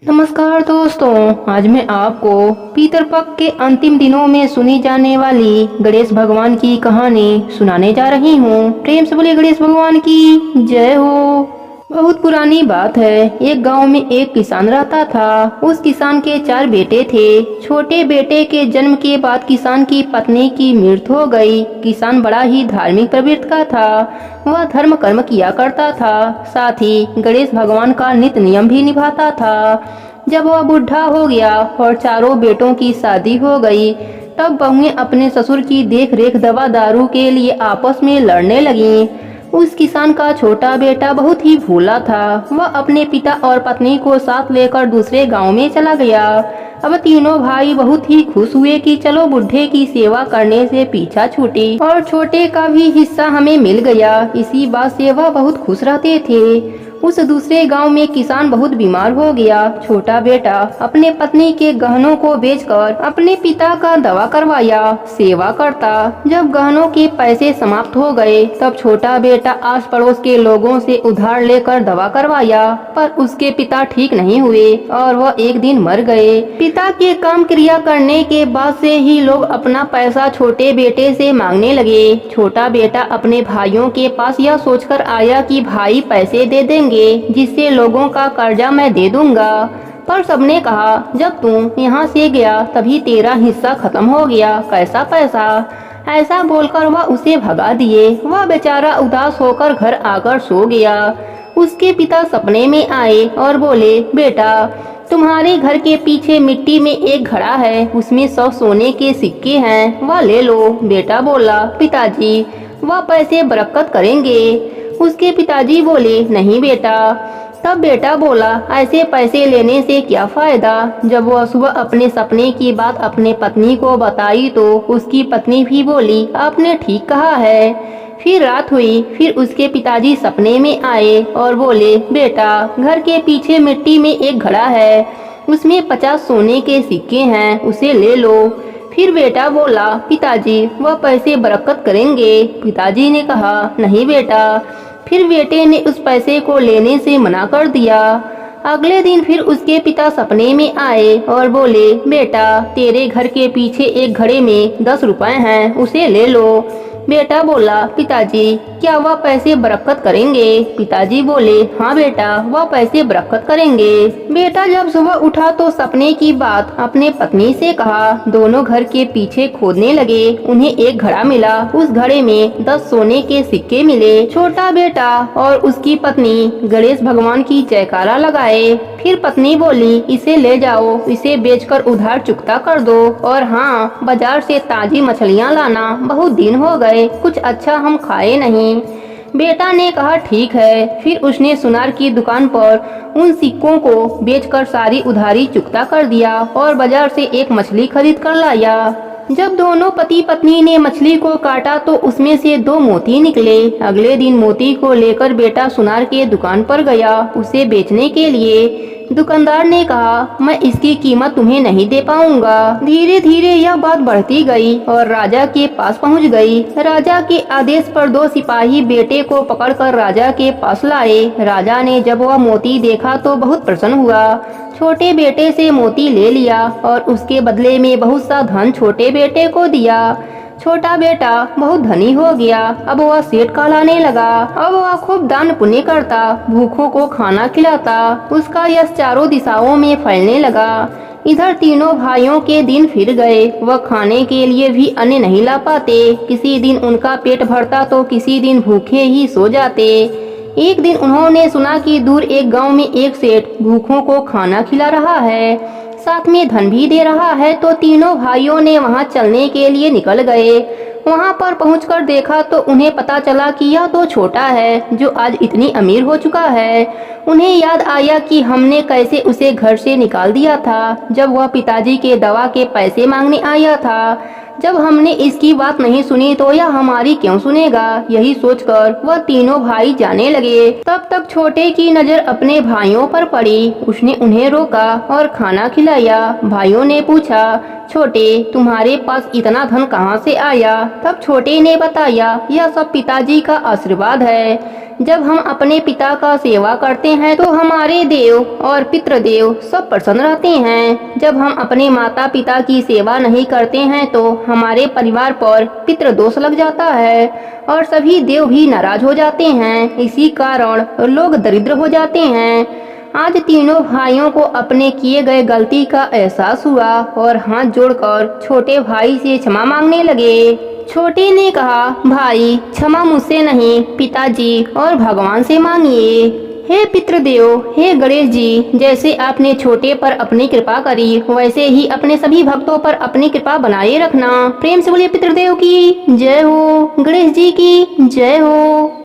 नमस्कार दोस्तों, आज मैं आपको पितृपक्ष के अंतिम दिनों में सुनी जाने वाली गणेश भगवान की कहानी सुनाने जा रही हूँ। प्रेम से बोले गणेश भगवान की जय हो। बहुत पुरानी बात है। एक गांव में एक किसान रहता था। उस किसान के 4 बेटे थे। छोटे बेटे के जन्म के बाद किसान की पत्नी की मृत्यु हो गई। किसान बड़ा ही धार्मिक प्रवृत्ति का था। वह धर्म कर्म किया करता था, साथ ही गणेश भगवान का नित्य नियम भी निभाता था। जब वह बुढ़ा हो गया और चारों बेटों की शादी हो गई, तब बहुएं अपने ससुर की देख रेख दवा दारू के लिए आपस में लड़ने लगीं। उस किसान का छोटा बेटा बहुत ही भोला था। वह अपने पिता और पत्नी को साथ लेकर दूसरे गांव में चला गया। अब तीनों भाई बहुत ही खुश हुए कि चलो बुढ़े की सेवा करने से पीछा छूटी और छोटे का भी हिस्सा हमें मिल गया। इसी बात से वह बहुत खुश रहते थे। उस दूसरे गांव में किसान बहुत बीमार हो गया। छोटा बेटा अपने पत्नी के गहनों को बेचकर अपने पिता का दवा करवाया, सेवा करता। जब गहनों के पैसे समाप्त हो गए, तब छोटा बेटा आस पड़ोस के लोगों से उधार लेकर दवा करवाया, पर उसके पिता ठीक नहीं हुए और वह एक दिन मर गए। पिता के काम क्रिया करने के बाद से ही लोग अपना पैसा छोटे बेटे से मांगने लगे। छोटा बेटा अपने भाइयों के पास यह सोचकर आया कि भाई पैसे दे देंगे, जिससे लोगों का कर्जा मैं दे दूंगा। पर सबने कहा, जब तू यहाँ से गया तभी तेरा हिस्सा खत्म हो गया, कैसा पैसा। ऐसा बोलकर वह उसे भगा दिए। वह बेचारा उदास होकर घर आकर सो गया। उसके पिता सपने में आए और बोले, बेटा तुम्हारे घर के पीछे मिट्टी में एक घड़ा है, उसमें 100 सोने के सिक्के हैं, वह ले लो। बेटा बोला, पिताजी वह पैसे बरकत करेंगे। उसके पिताजी बोले, नहीं बेटा। तब बेटा बोला, ऐसे पैसे लेने से क्या फायदा। जब वह सुबह अपने सपने की बात अपने पत्नी को बताई तो उसकी पत्नी भी बोली, आपने ठीक कहा है। फिर रात हुई। फिर उसके पिताजी सपने में आए और बोले, बेटा घर के पीछे मिट्टी में एक घड़ा है, उसमें 50 सोने के सिक्के हैं, उसे ले लो। फिर बेटा बोला, पिताजी वह पैसे बरकत करेंगे। पिताजी ने कहा, नहीं बेटा। फिर बेटे ने उस पैसे को लेने से मना कर दिया। अगले दिन फिर उसके पिता सपने में आए और बोले, बेटा तेरे घर के पीछे एक घड़े में 10 रुपए हैं, उसे ले लो। बेटा बोला, पिताजी क्या वह पैसे बरकत करेंगे। पिताजी बोले, हाँ बेटा वह पैसे बरकत करेंगे। बेटा जब सुबह उठा तो सपने की बात अपने पत्नी से कहा। दोनों घर के पीछे खोदने लगे। उन्हें एक घड़ा मिला। उस घड़े में 10 सोने के सिक्के मिले। छोटा बेटा और उसकी पत्नी गणेश भगवान की जयकारा लगाए। फिर पत्नी बोली, इसे ले जाओ, इसे बेचकर उधार चुकता कर दो, और हाँ बाजार से ताजी मछलियाँ लाना, बहुत दिन हो गए कुछ अच्छा हम खाए नहीं। बेटा ने कहा, ठीक है। फिर उसने सुनार की दुकान पर उन सिक्कों को बेचकर सारी उधारी चुकता कर दिया और बाजार से एक मछली खरीद कर लाया। जब दोनों पति पत्नी ने मछली को काटा तो उसमें से 2 मोती निकले। अगले दिन मोती को लेकर बेटा सुनार के दुकान पर गया उसे बेचने के लिए। दुकानदार ने कहा, मैं इसकी कीमत तुम्हें नहीं दे पाऊंगा। धीरे धीरे यह बात बढ़ती गई और राजा के पास पहुंच गई। राजा के आदेश पर 2 सिपाही बेटे को पकड़कर राजा के पास लाए। राजा ने जब वह मोती देखा तो बहुत प्रसन्न हुआ। छोटे बेटे से मोती ले लिया और उसके बदले में बहुत सा धन छोटे बेटे को दिया। छोटा बेटा बहुत धनी हो गया। अब वह सेठ कहलाने लगा। अब वह खूब दान पुण्य करता, भूखों को खाना खिलाता। उसका यश चारों दिशाओं में फैलने लगा। इधर तीनों भाइयों के दिन फिर गए। वह खाने के लिए भी अन्न नहीं ला पाते। किसी दिन उनका पेट भरता तो किसी दिन भूखे ही सो जाते। एक दिन उन्होंने सुना कि दूर एक गांव में एक सेठ भूखों को खाना खिला रहा है, साथ में धन भी दे रहा है। तो तीनों भाइयों ने वहां चलने के लिए निकल गए। वहां पर पहुंचकर देखा तो उन्हें पता चला कि यह तो छोटा है जो आज इतनी अमीर हो चुका है। उन्हें याद आया कि हमने कैसे उसे घर से निकाल दिया था जब वह पिताजी के दवा के पैसे मांगने आया था। जब हमने इसकी बात नहीं सुनी तो यह हमारी क्यों सुनेगा। यही सोचकर वह तीनों भाई जाने लगे। तब तक छोटे की नजर अपने भाइयों पर पड़ी। उसने उन्हें रोका और खाना खिलाया। भाइयों ने पूछा, छोटे तुम्हारे पास इतना धन कहाँ से आया। तब छोटे ने बताया, यह सब पिताजी का आशीर्वाद है। जब हम अपने पिता का सेवा करते हैं तो हमारे देव और पितृदेव सब प्रसन्न रहते हैं। जब हम अपने माता पिता की सेवा नहीं करते हैं तो हमारे परिवार पर पितृदोष लग जाता है और सभी देव भी नाराज हो जाते हैं। इसी कारण लोग दरिद्र हो जाते हैं। आज तीनों भाइयों को अपने किए गए गलती का एहसास हुआ और हाथ जोड़कर छोटे भाई से क्षमा मांगने लगे। छोटे ने कहा, भाई क्षमा मुझसे नहीं पिताजी और भगवान से मांगिए। हे पितृदेव, हे गणेश जी, जैसे आपने छोटे पर अपनी कृपा करी वैसे ही अपने सभी भक्तों पर अपनी कृपा बनाए रखना। प्रेम से बोलिए पितृदेव की जय हो, गणेश जी की जय हो।